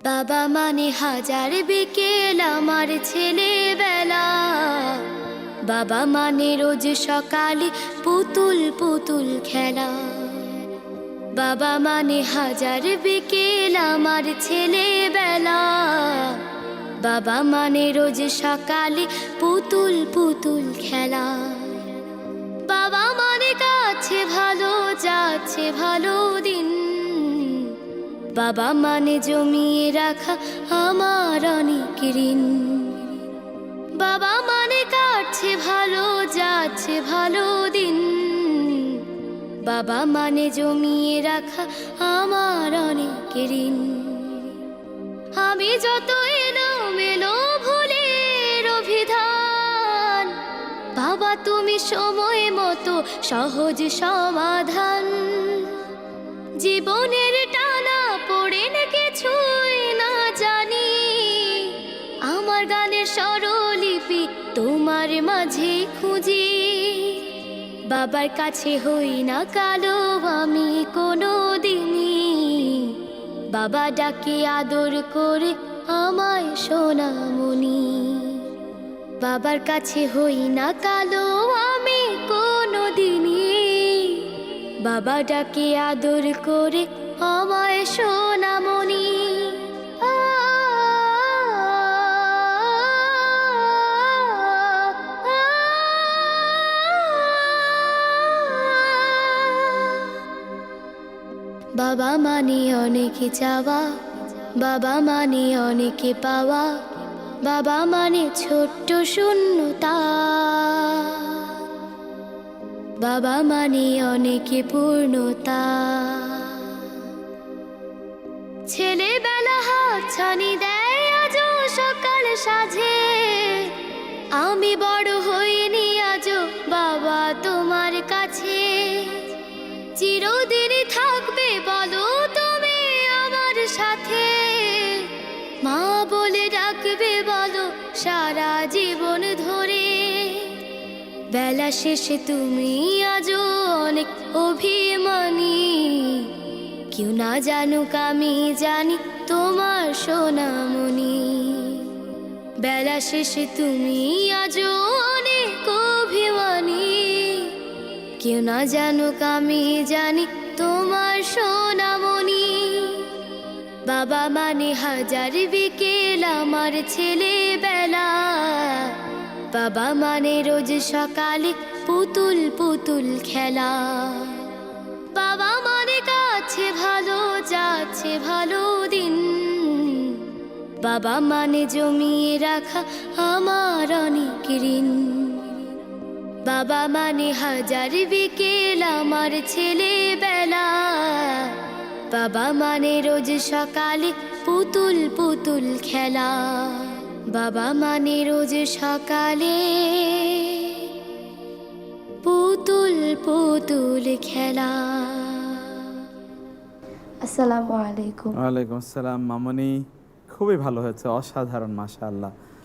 বাবা মানে হাজার বিকেল আমার ছেলেবেলা, বাবা মানে রোজ সকালে পুতুল পুতুল খেলা। বাবা মানে হাজার বিকেল আমার ছেলেবেলা, বাবা মানে রোজ সকালে পুতুল পুতুল খেলা। বাবা মানে কাছে ভালো যাচ্ছে ভালো দিন, বাবা মানে জমিয়ে রাখা আমার অনেক ঋণ। বাবা মানে কাটছে ভালো যাচ্ছে ভালো দিন, বাবা মানে জমিয়ে রাখা আমার অনেক ঋণ। আমি যত এলোমেলো ভুলের অভিধান, বাবা তুমি সময় মতো সহজ সমাধান। জীবনের টানা পড়ে না কিছুই না জানি, আমার গানের স্বরলিপি তোমার মাঝে খুঁজি। বাবার কাছে হই না কালো আমি কোনো দিনই, বাবা ডাকে আদর করে আমায় সোনামণি। বাবার কাছে হই না কালো আমি কোনো দিনই, বাবা ডাকে আদর করে আমায় সোনামণি। বাবা মানে অনেক চাওয়া, বাবা মানে অনেক পাওয়া, বাবা মানে ছোট্ট শূন্যতা, বাবা মানে অনেক পূর্ণতা। ছেলেবেলা হাতছানি দেয় আজও সকাল সাজে, আমি বড় হইনি আজও বাবা তোমার কাছে। চিরদিন থাকবে বলো তুমি আমার সাথে, মা বলে ডাকবে বলো সারা জীবন ধরে। বেলা শেষে তুমি আজও অনেক অভিমানী, কেউ না জানুক আমি জানি তোমার সোনামণি। বেলা শেষে তুমি আজও অনেক অভিমানী, কেউ না জানুক আমি জানি তোমার সোনামণি। বাবা মানে হাজার বিকেল আমার ছেলেবেলা, বাবা মানে রোজ সকালে পুতুল পুতুল খেলা। বাবা মানে কাছে ভালো যাচ্ছে ভালো দিন, বাবা মানে জমিয়ে রাখা আমার অনেক ঋণ। বাবা মানে হাজার বিকেল আমার ছেলেবেলা, বাবা মানে রোজ সকালে পুতুল পুতুল খেলা। বাবা মানে রোজ সকালে পুতুল পুতুল খেলা। আসসালামু আলাইকুম। ওয়ালাইকুম আসসালাম মামনি, খুবই ভালো হয়েছে, অসাধারণ, মাশাআল্লাহ।